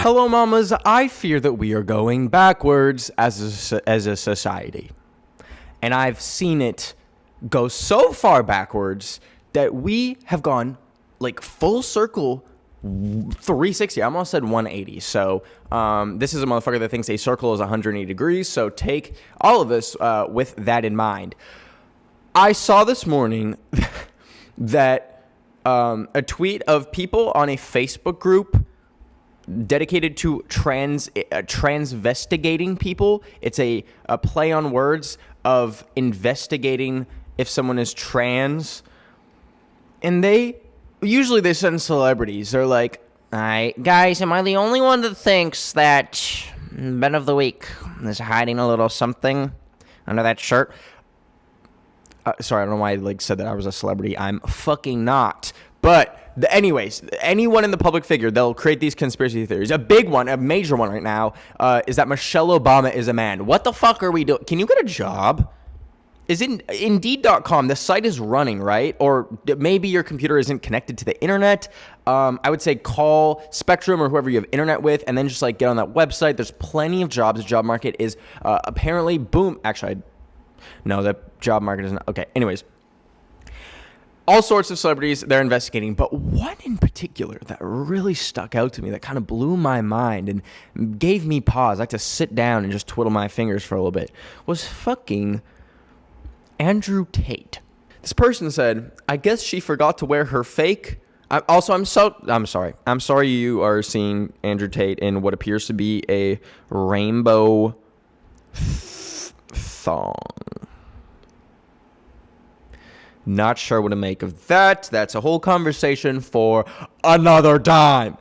Hello, mamas. I fear that we are going backwards as a society. And I've seen it go so far backwards that we have gone like full circle 360. I almost said 180. So this is a motherfucker that thinks a circle is 180 degrees. So take all of this with that in mind. I saw this morning that a tweet of people on a Facebook group dedicated to transvestigating people. It's a play on words of investigating if someone is trans. And they send celebrities. They're like, all right, guys, am I the only one that thinks that Ben of the Week is hiding a little something under that shirt? Sorry, I don't know why I said that I was a celebrity. I'm fucking not. But anyways, anyone in the public figure, they'll create these conspiracy theories. A big one, a major one right now, is that Michelle Obama is a man. What the fuck are we doing? Can you get a job? Is it Indeed.com? The site is running, right? Or maybe your computer isn't connected to the internet. I would say call Spectrum or whoever you have internet with, and then just get on that website. There's plenty of jobs. The job market is apparently boom. Actually, no, the job market isn't. Okay, anyways. All sorts of celebrities they're investigating, but one in particular that really stuck out to me, that kind of blew my mind and gave me pause. I had to sit down and just twiddle my fingers for a little bit, was fucking Andrew Tate. This person said, I guess she forgot to wear her fake. I'm sorry. I'm sorry you are seeing Andrew Tate in what appears to be a rainbow thong. Not sure what to make of that. That's a whole conversation for another time.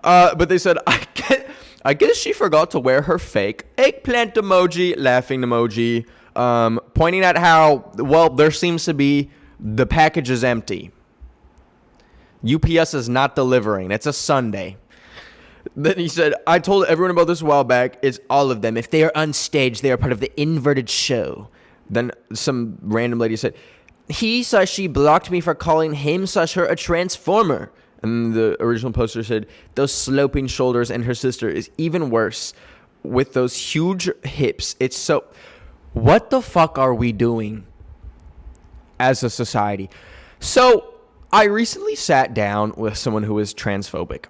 But they said, I guess she forgot to wear her fake eggplant emoji, laughing emoji, pointing at how, well, there seems to be, the package is empty. UPS is not delivering. It's a Sunday. Then he said, I told everyone about this a while back. It's all of them. If they are unstaged, they are part of the inverted show. Then some random lady said, she blocked me for calling him/her a transformer. And the original poster said, those sloping shoulders, and her sister is even worse with those huge hips. It's so... What the fuck are we doing as a society? So I recently sat down with someone who is transphobic.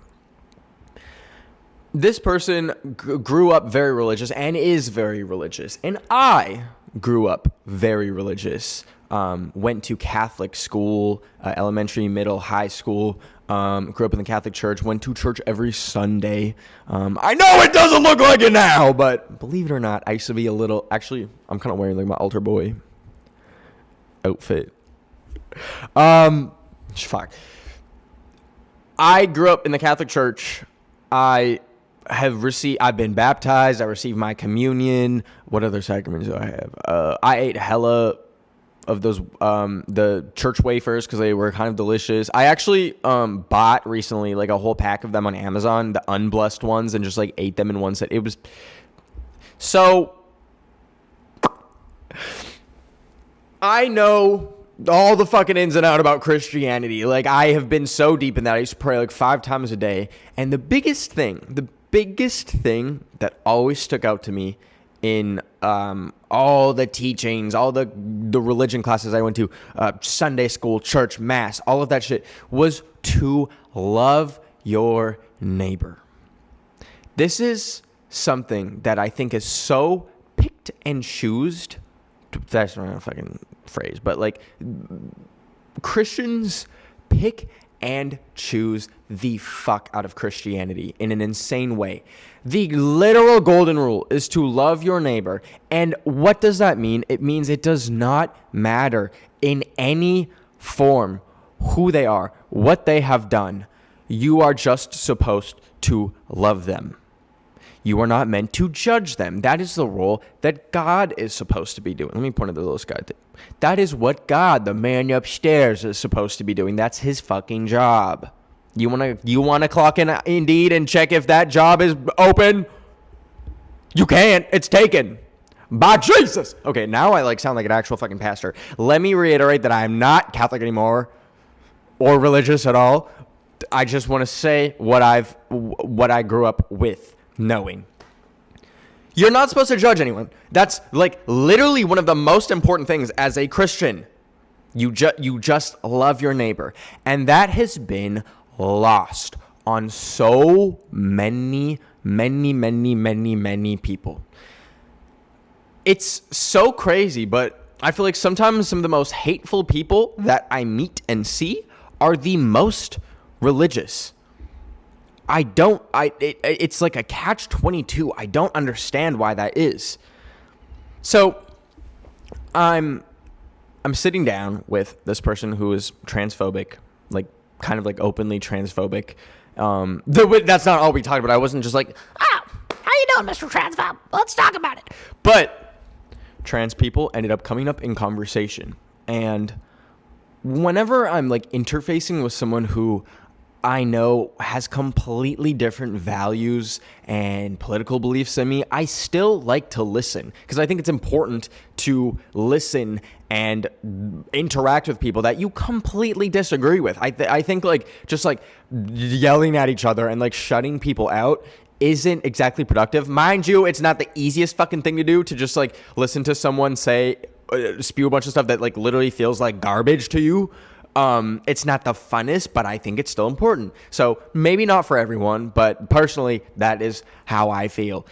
This person grew up very religious and is very religious. And I grew up very religious. Went to Catholic school, elementary, middle, high school, grew up in the Catholic Church, went to church every Sunday. I know it doesn't look like it now, but believe it or not, I used to be a little, actually, I'm kind of wearing my altar boy outfit. Fuck. I grew up in the Catholic Church. I've been baptized. I received my communion. What other sacraments do I have? I ate hella of those the church wafers because they were kind of delicious. I actually bought recently a whole pack of them on Amazon, the unblessed ones, and just ate them in one set. It was so... I know all the fucking ins and outs about Christianity. I have been so deep in that. I used to pray 5 times a day. And the biggest thing that always stuck out to me in all the teachings, all the religion classes I went to, Sunday school, church, mass, all of that shit, was to love your neighbor. This is something that I think is so picked and choosed. That's not a fucking phrase, but Christians pick and choose the fuck out of Christianity in an insane way. The literal golden rule is to love your neighbor. And what does that mean? It means it does not matter in any form who they are, what they have done. You are just supposed to love them. You are not meant to judge them. That is the role that God is supposed to be doing. Let me point at the little sky thing. That is what God, the man upstairs, is supposed to be doing. That's his fucking job. You wanna clock in Indeed and check if that job is open? You can't. It's taken. By Jesus. Okay, now I sound like an actual fucking pastor. Let me reiterate that I am not Catholic anymore or religious at all. I just want to say what I grew up with knowing. You're not supposed to judge anyone. That's like literally one of the most important things as a Christian. You just love your neighbor. And that has been lost on so many people. It's so crazy, but I feel like sometimes some of the most hateful people that I meet and see are the most religious. It's like a catch-22. I don't understand why that is. So I'm sitting down with this person who is transphobic, like kind of like openly transphobic. That's not all we talked about. I wasn't just like, how you doing, Mr. Transphobe? Let's talk about it. But trans people ended up coming up in conversation. And whenever I'm like interfacing with someone who I know has completely different values and political beliefs than me, I still like to listen because I think it's important to listen and interact with people that you completely disagree with. I think like just like yelling at each other and like shutting people out isn't exactly productive. Mind you, it's not the easiest fucking thing to do to just like listen to someone say, spew a bunch of stuff that like literally feels like garbage to you. It's not the funnest, but I think it's still important. So maybe not for everyone, but personally, that is how I feel.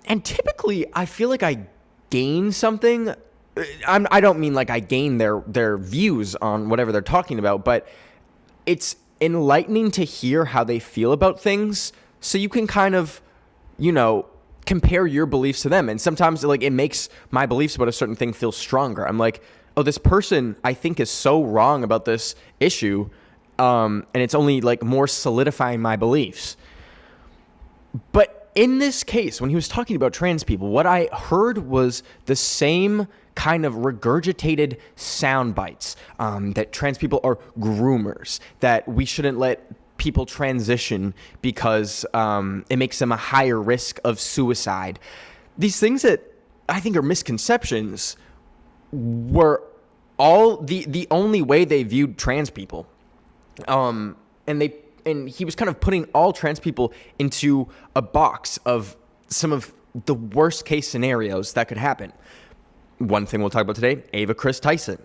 And typically, I feel like I gain something. I don't mean like I gain their views on whatever they're talking about, but it's enlightening to hear how they feel about things so you can kind of, compare your beliefs to them. And sometimes like it makes my beliefs about a certain thing feel stronger. I'm like, oh, this person I think is so wrong about this issue, and it's only like more solidifying my beliefs. But in this case, when he was talking about trans people, what I heard was the same kind of regurgitated sound bites, that trans people are groomers, that we shouldn't let people transition because it makes them a higher risk of suicide. These things that I think are misconceptions were all the only way they viewed trans people. And he was kind of putting all trans people into a box of some of the worst case scenarios that could happen. One thing we'll talk about today, Ava Chris Tyson.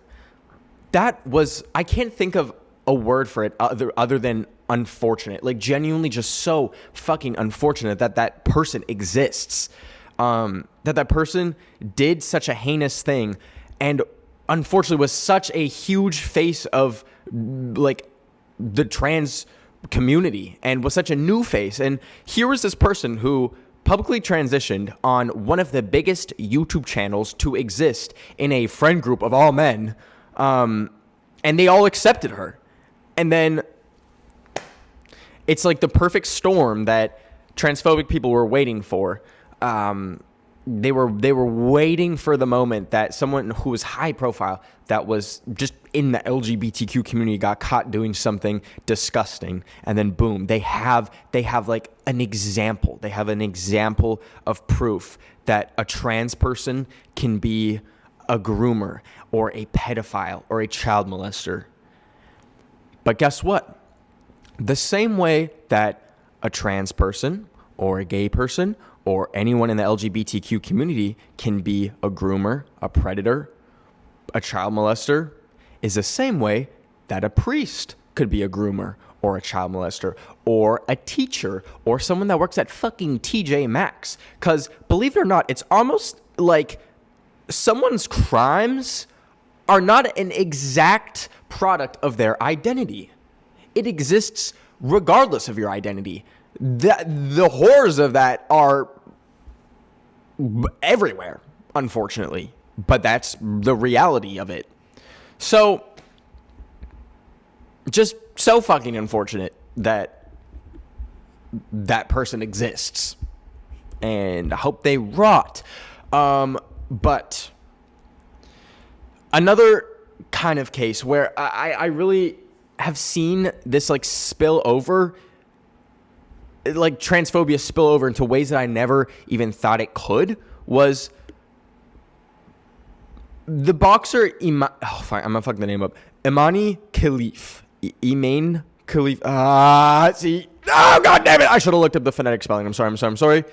I can't think of a word for it other than unfortunate. Like genuinely just so fucking unfortunate that person exists. That person did such a heinous thing and unfortunately was such a huge face of like the trans community and was such a new face. And here was this person who publicly transitioned on one of the biggest YouTube channels to exist in a friend group of all men. And they all accepted her. And then it's like the perfect storm that transphobic people were waiting for. They were waiting for the moment that someone who was high profile, that was just in the LGBTQ community, got caught doing something disgusting, and then boom, they have like an example. They have an example of proof that a trans person can be a groomer or a pedophile or a child molester. But guess what? The same way that a trans person or a gay person or anyone in the LGBTQ community can be a groomer, a predator, a child molester, is the same way that a priest could be a groomer or a child molester or a teacher or someone that works at fucking TJ Maxx. Because believe it or not, it's almost like someone's crimes are not an exact product of their identity. It exists regardless of your identity. The horrors of that are everywhere, unfortunately. But that's the reality of it. So, just so fucking unfortunate that that person exists. And I hope they rot. But another kind of case where I really have seen this like spill over, like transphobia spill over into ways that I never even thought it could, was the boxer I'm gonna fuck the name up. Imani Khalif. Iman See. Oh, God damn it. I should have looked up the phonetic spelling. I'm sorry.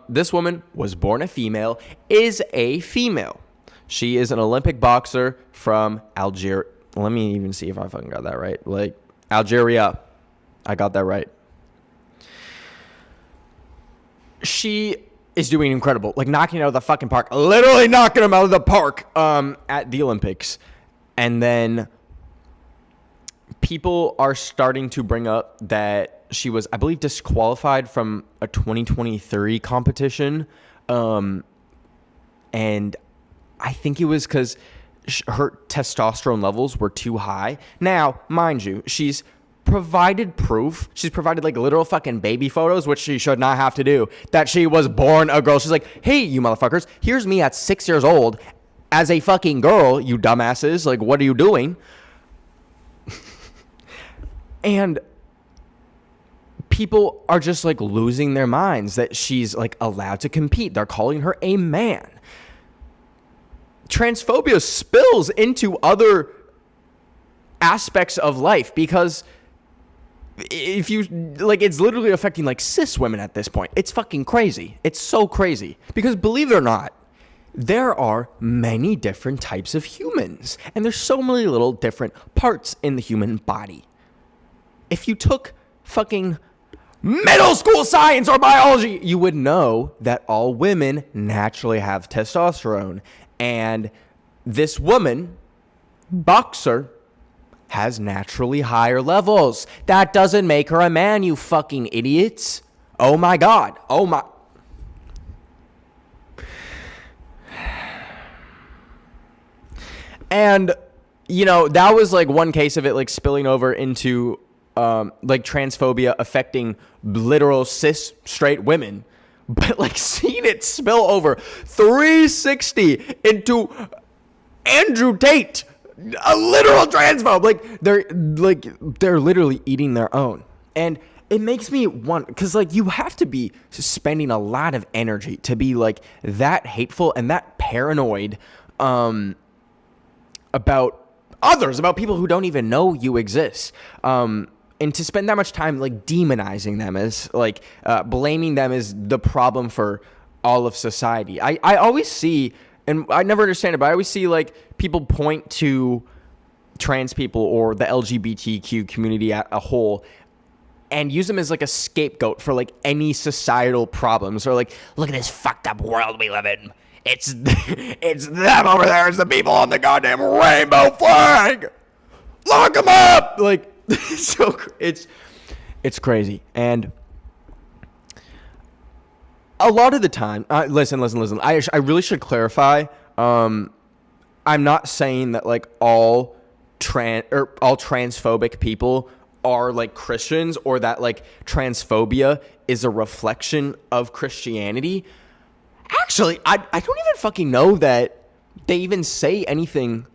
This woman was born a female, is a female. She is an Olympic boxer from Algeria. Let me even see if I fucking got that right. Like, Algeria. I got that right. She is doing incredible. Like, knocking it out of the fucking park. Literally knocking them out of the park at the Olympics. And then people are starting to bring up that she was, I believe, disqualified from a 2023 competition. And I think it was because her testosterone levels were too high. Now, mind you, she's provided proof. She's provided like literal fucking baby photos, which she should not have to do, that she was born a girl. She's like, hey, you motherfuckers, here's me at 6 years old as a fucking girl, you dumbasses. Like, what are you doing? And people are just like losing their minds that she's like allowed to compete. They're calling her a man. Transphobia spills into other aspects of life because if you like, it's literally affecting like cis women at this point. It's fucking crazy. It's so crazy because believe it or not, there are many different types of humans and there's so many little different parts in the human body. If you took fucking middle school science or biology, you would know that all women naturally have testosterone. And this woman, boxer, has naturally higher levels. That doesn't make her a man, you fucking idiots. Oh my God. Oh my. And, you know, that was like one case of it like spilling over into like transphobia affecting literal cis straight women. But like seeing it spill over 360 into Andrew Tate, a literal transphobe. Like they're literally eating their own. And it makes me want, because like you have to be spending a lot of energy to be like that hateful and that paranoid about others, about people who don't even know you exist. And to spend that much time like demonizing them as like blaming them as the problem for all of society. I always see, and I never understand it, but I always see like people point to trans people or the LGBTQ community at a whole and use them as like a scapegoat for like any societal problems, or like, look at this fucked up world we live in. It's them over there. It's the people on the goddamn rainbow flag. Lock them up. Like, so it's crazy. And a lot of the time, listen. I really should clarify. I'm not saying that like all transphobic people are like Christians, or that like transphobia is a reflection of Christianity. Actually, I don't even fucking know that they even say anything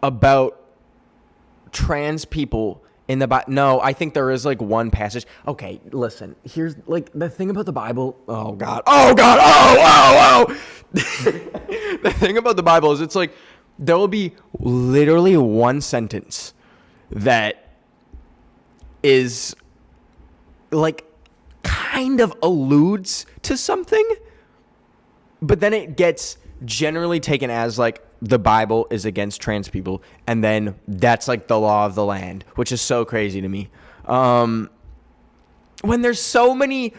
about trans people in the Bible. No, I think there is like one passage. Okay, listen, here's like the thing about the Bible. Oh God. The thing about the Bible is it's like there will be literally one sentence that is like kind of alludes to something, but then it gets generally taken as like the Bible is against trans people, and then that's like the law of the land, which is so crazy to me. When there's so many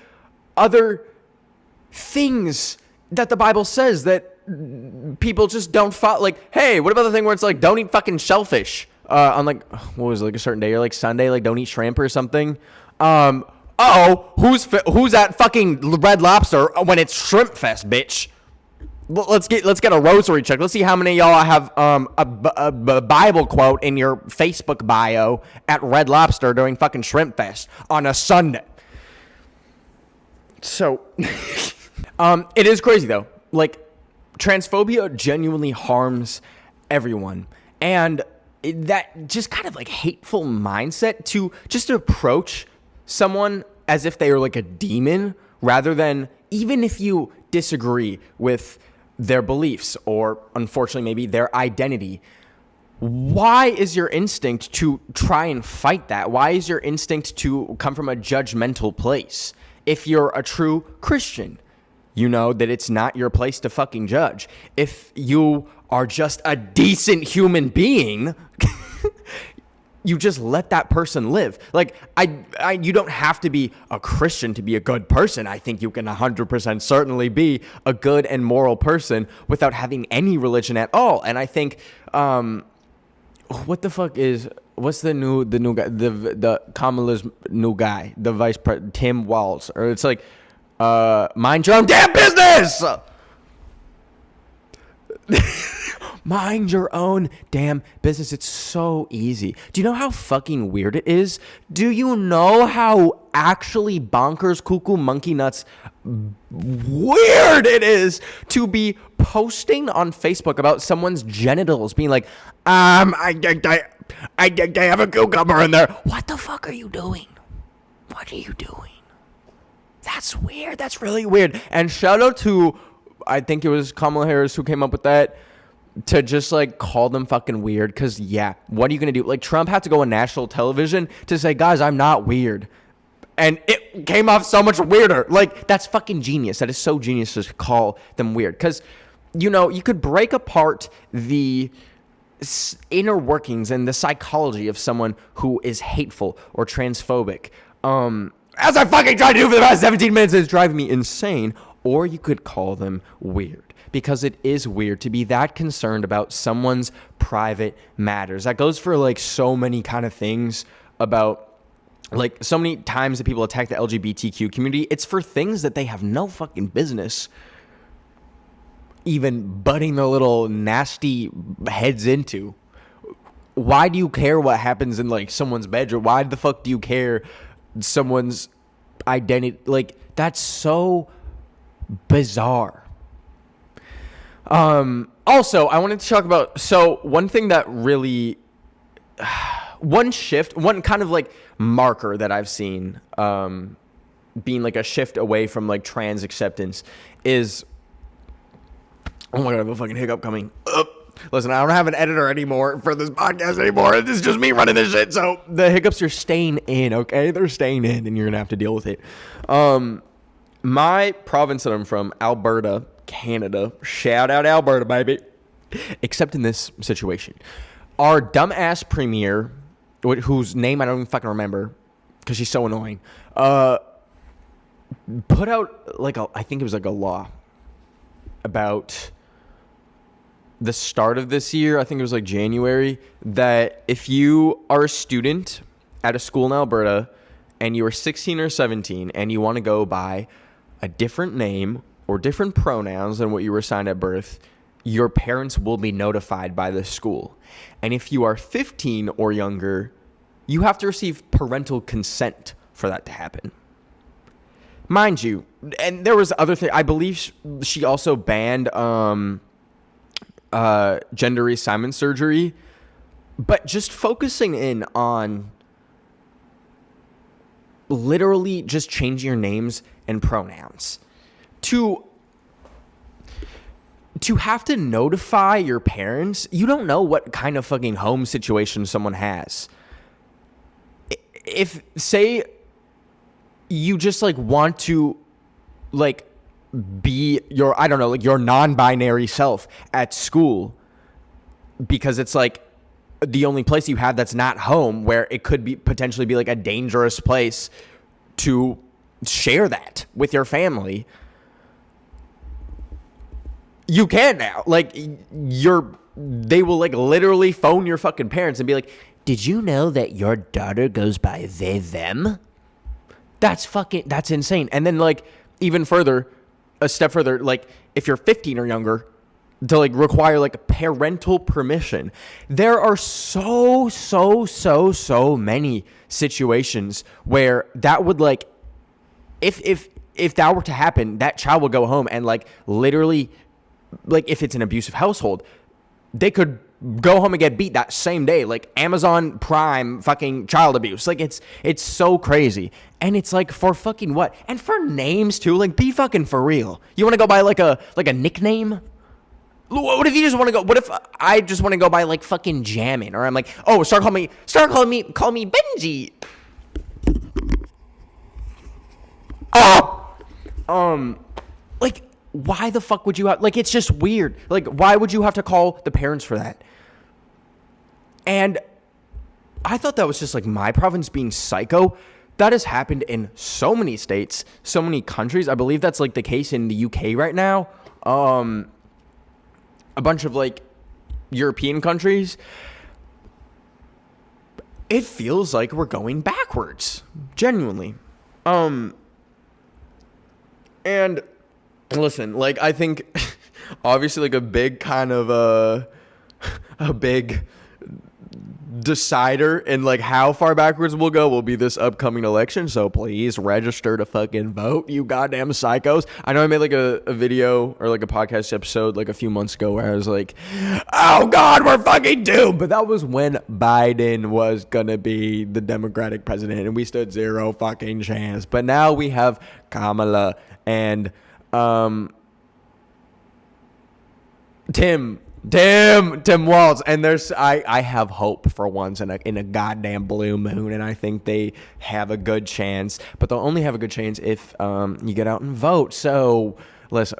other things that the Bible says that people just don't follow. Like, hey, what about the thing where it's like, don't eat fucking shellfish on like, what was it, like a certain day, or like Sunday, like don't eat shrimp or something. Who's at fucking Red Lobster when it's Shrimp Fest, bitch? Let's get a rosary check. Let's see how many of y'all have a Bible quote in your Facebook bio at Red Lobster during fucking Shrimp Fest on a Sunday. So, it is crazy though. Like, transphobia genuinely harms everyone, and that just kind of like hateful mindset to just approach someone as if they are like a demon, rather than, even if you disagree with their beliefs or unfortunately maybe their identity, why is your instinct to try and fight that? Why is your instinct to come from a judgmental place? If you're a true Christian, you know that it's not your place to fucking judge. If you are just a decent human being, you just let that person live. Like, you don't have to be a Christian to be a good person. I think you can 100% certainly be a good and moral person without having any religion at all. And I think, what's the new guy, the Kamala's new guy, the vice president, Tim Walz, or it's like, mind your own damn business. Mind your own damn business. It's so easy. Do you know how fucking weird it is? Do you know how actually bonkers, cuckoo, monkey nuts weird it is to be posting on Facebook about someone's genitals, being like, I have a cucumber in there. What the fuck are you doing? What are you doing? That's weird. That's really weird. And shout out to, I think it was Kamala Harris who came up with that, to just like call them fucking weird. Because yeah, what are you gonna do? Like, Trump had to go on national television to say, guys, I'm not weird, and it came off so much weirder. Like, that's fucking genius. That is so genius to call them weird. Because, you know, you could break apart the inner workings and the psychology of someone who is hateful or transphobic, as I fucking tried to do for the past 17 minutes. It's driving me insane. Or you could call them weird. Because it is weird to be that concerned about someone's private matters. That goes for like so many kind of things about, like, so many times that people attack the LGBTQ community. It's for things that they have no fucking business even butting their little nasty heads into. Why do you care what happens in like someone's bedroom? Why the fuck do you care someone's identity? Like, that's so bizarre. Also, I wanted to talk about, so one thing that really, one kind of like marker that I've seen, being like a shift away from like trans acceptance is, oh my God, I have a fucking hiccup coming. Listen, I don't have an editor anymore for this podcast anymore. This is just me running this shit. So the hiccups are staying in, okay? They're staying in, and you're going to have to deal with it. My province that I'm from, Alberta, Canada, shout out Alberta, baby. Except in this situation, our dumbass premier, whose name I don't even fucking remember because she's so annoying, put out like I think it was like a law about the start of this year. I think it was like January, that if you are a student at a school in Alberta and you are 16 or 17 and you want to go by a different name or different pronouns than what you were assigned at birth, your parents will be notified by the school. And if you are 15 or younger, you have to receive parental consent for that to happen. Mind you, and there was other things. I believe she also banned gender reassignment surgery. But just focusing in on literally just changing your names and pronouns. To have to notify your parents, you don't know what kind of fucking home situation someone has. If, say, you just like want to like be your, I don't know, like your non-binary self at school, because it's like the only place you have that's not home, where it could be potentially be like a dangerous place to share that with your family. You can now. Like, they will like literally phone your fucking parents and be like, did you know that your daughter goes by they, them? That's insane. And then like even further, a step further, like if you're 15 or younger, to like require like parental permission. There are so many situations where that would like, if that were to happen, that child would go home and like literally, like if it's an abusive household, they could go home and get beat that same day. Like Amazon Prime fucking child abuse. Like it's so crazy. And it's like, for fucking what? And for names too. Like, be fucking for real. You want to go by like a nickname? What if you just want to go? What if I just want to go by like fucking jamming, or I'm like, oh, call me Benji. Oh, like, why the fuck would you have? Like, it's just weird. Like, why would you have to call the parents for that? And I thought that was just like my province being psycho. That has happened in so many states, so many countries. I believe that's like the case in the UK right now. A bunch of like European countries. It feels like we're going backwards, genuinely. And listen, like, I think obviously like a big kind of a big decider in like how far backwards we'll go will be this upcoming election. So please register to fucking vote, you goddamn psychos. I know I made like a video or like a podcast episode like a few months ago where I was like, oh god, we're fucking doomed. But that was when Biden was gonna be the Democratic president and we stood zero fucking chance. But now we have Kamala and Tim Walz, and I have hope for once in a goddamn blue moon, and I think they have a good chance, but they'll only have a good chance if you get out and vote. So listen,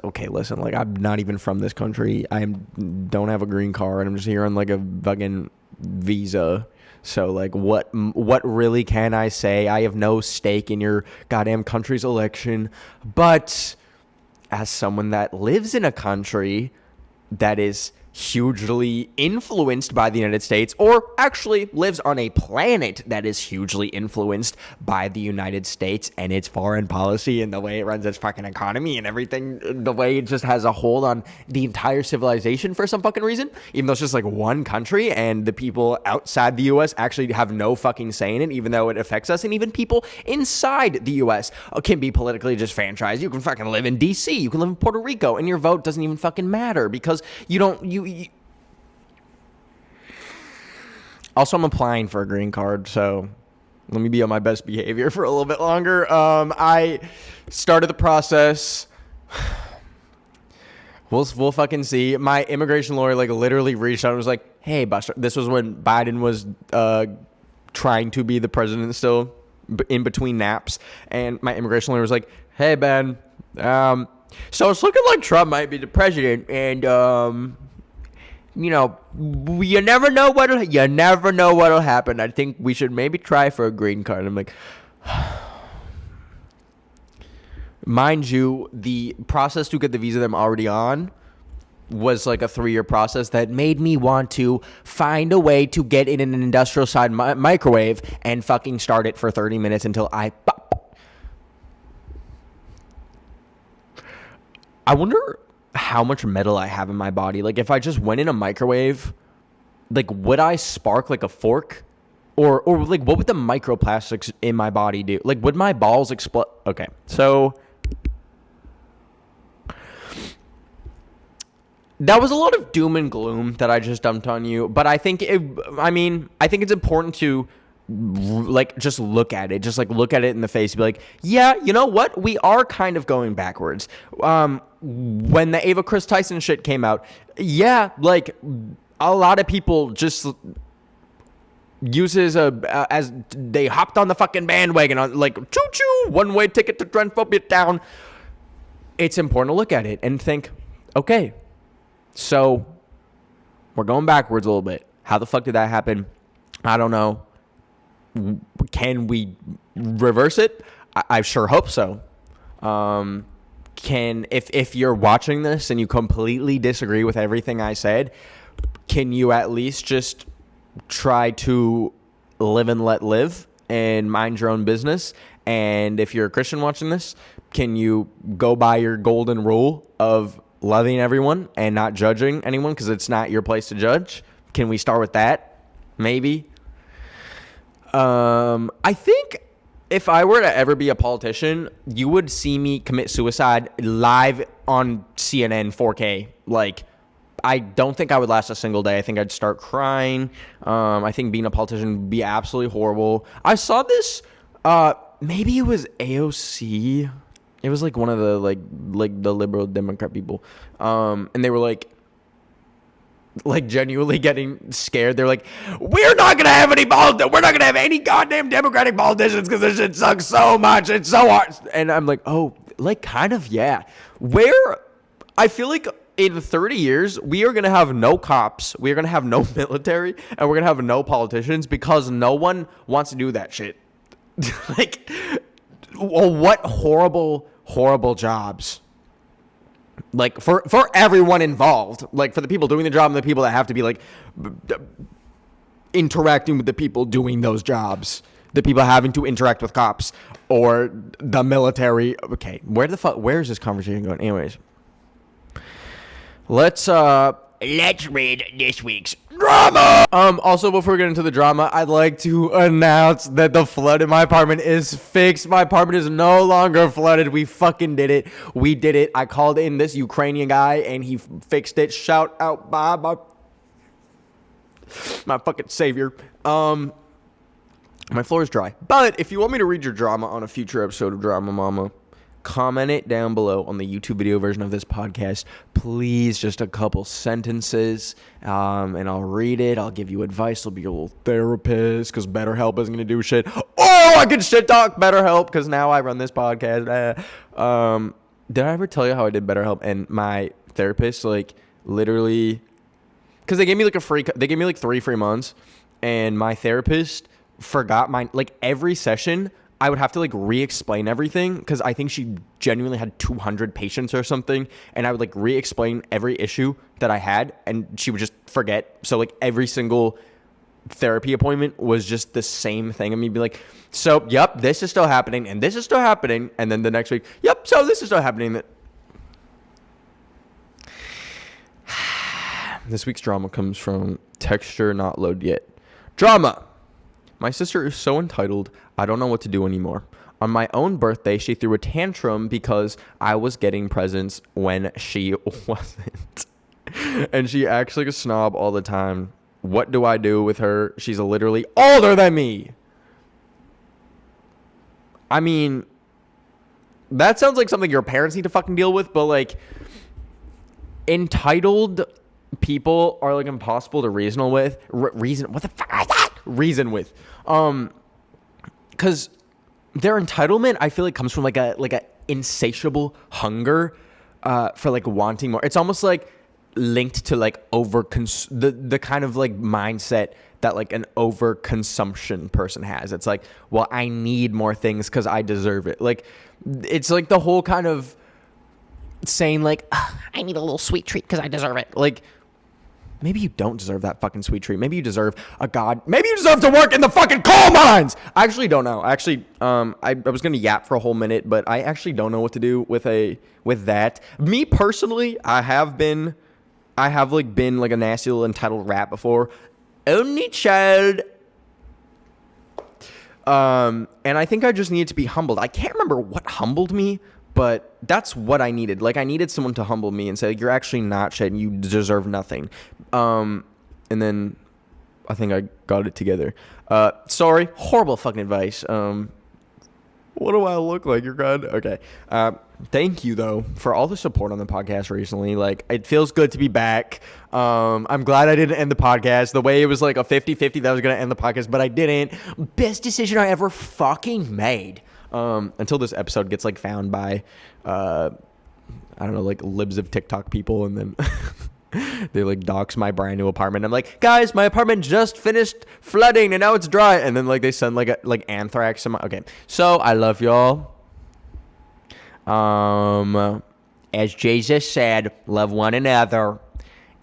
like, I'm not even from this country. Don't have a green card. I'm just here on like a fucking visa. So like, what really can I say? I have no stake in your goddamn country's election, but as someone that lives in a country that is hugely influenced by the United States, or actually lives on a planet that is hugely influenced by the United States and its foreign policy and the way it runs its fucking economy and everything, the way it just has a hold on the entire civilization for some fucking reason, even though it's just like one country and the people outside the US actually have no fucking say in it, even though it affects us. And even people inside the US can be politically just franchised. You can fucking live in DC, you can live in Puerto Rico, and your vote doesn't even fucking matter because also, I'm applying for a green card, so let me be on my best behavior for a little bit longer. I started the process. We'll fucking see. My immigration lawyer like literally reached out and was like, "Hey, Buster." This was when Biden was trying to be the president still, in between naps, and my immigration lawyer was like, "Hey, Ben. So it's looking like Trump might be the president, and you know, you never know what'll happen. I think we should maybe try for a green card." I'm like, mind you, the process to get the visa that I'm already on was like a 3-year process that made me want to find a way to get in an industrial side microwave and fucking start it for 30 minutes until I pop. I wonder how much metal I have in my body. Like, if I just went in a microwave, like, would I spark like a fork? Or like, what would the microplastics in my body do? Like, would my balls explode? Okay, so that was a lot of doom and gloom that I just dumped on you. But I think it's important to like just look at it, look at it in the face and be like, yeah, you know what? We are kind of going backwards. When the Ava Chris Tyson shit came out, yeah, like a lot of people just uses as they hopped on the fucking bandwagon on like choo choo, one-way ticket to transphobia town. It's important to look at it and think, okay, so we're going backwards a little bit. How the fuck did that happen? I don't know. Can we reverse it? I sure hope so. If you're watching this and you completely disagree with everything I said, can you at least just try to live and let live and mind your own business? And if you're a Christian watching this, can you go by your golden rule of loving everyone and not judging anyone because it's not your place to judge? Can we start with that? Maybe. I think if I were to ever be a politician, you would see me commit suicide live on CNN 4K. Like, I don't think I would last a single day. I think I'd start crying. I think being a politician would be absolutely horrible. I saw this, maybe it was AOC. It was like one of the like the liberal Democrat people. And they were like, like genuinely getting scared. They're like, we're not gonna have any goddamn Democratic politicians because this shit sucks so much. It's so hard. And I'm like, oh, like kind of, yeah. Where I feel like in 30 years, we are going to have no cops, we are going to have no military, and we're going to have no politicians because no one wants to do that shit. Like, well, what horrible jobs. Like, for everyone involved. Like, for the people doing the job and the people that have to be, like, interacting with the people doing those jobs. The people having to interact with cops or the military. Okay, where is this conversation going? Anyways. Let's read this week's drama. Also, before we get into the drama, I'd like to announce that the flood in my apartment is fixed. My apartment is no longer flooded. We fucking did it. We did it. I called in this Ukrainian guy and he fixed it. Shout out Bob, my fucking savior. My floor is dry. But if you want me to read your drama on a future episode of Drama Mama, comment it down below on the YouTube video version of this podcast. Please, just a couple sentences, and I'll read it. I'll give you advice. I'll be your little therapist because BetterHelp isn't going to do shit. Oh, I can shit talk BetterHelp because now I run this podcast. Did I ever tell you how I did BetterHelp? And my therapist, like, literally, because they gave me like 3 free months, and my therapist forgot every session I would have to like re-explain everything because I think she genuinely had 200 patients or something, and I would like re-explain every issue that I had, and she would just forget. So like every single therapy appointment was just the same thing. I mean, be like, so yep, this is still happening, and this is still happening, and then the next week, yep, so this is still happening. This week's drama comes from Texture Not Load Yet. Drama. My sister is so entitled, I don't know what to do anymore. On my own birthday, she threw a tantrum because I was getting presents when she wasn't. And she acts like a snob all the time. What do I do with her? She's literally older than me. I mean, that sounds like something your parents need to fucking deal with, but like, entitled people are like impossible to reason with. What the fuck is that? Reason with. Because their entitlement, I feel like, comes from like a insatiable hunger for like wanting more. It's almost like linked to like the kind of like mindset that like an overconsumption person has. It's like, well, I need more things because I deserve it. Like, it's like the whole kind of saying like, I need a little sweet treat because I deserve it. Like, maybe you don't deserve that fucking sweet treat. Maybe you deserve a god. Maybe you deserve to work in the fucking coal mines. I actually don't know. Actually, I was gonna yap for a whole minute, but I actually don't know what to do with that. Me personally, I have been like a nasty little entitled rat before. Only child. And I think I just needed to be humbled. I can't remember what humbled me, but that's what I needed. Like, I needed someone to humble me and say, you're actually not shit and you deserve nothing. And then I think I got it together. Sorry. Horrible fucking advice. What do I look like? You're good? Okay. Thank you, though, for all the support on the podcast recently. Like, it feels good to be back. I'm glad I didn't end the podcast. The way it was like a 50-50 that I was going to end the podcast, but I didn't. Best decision I ever fucking made. Until this episode gets like found by, I don't know, like libs of TikTok people, and then they like dox my brand new apartment. I'm like, guys, my apartment just finished flooding and now it's dry. And then like they send like anthrax. Okay. So I love y'all. As Jesus said, love one another,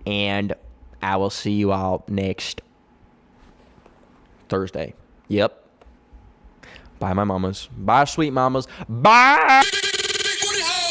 and I will see you all next Thursday. Yep. Bye, my mamas. Bye, sweet mamas. Bye.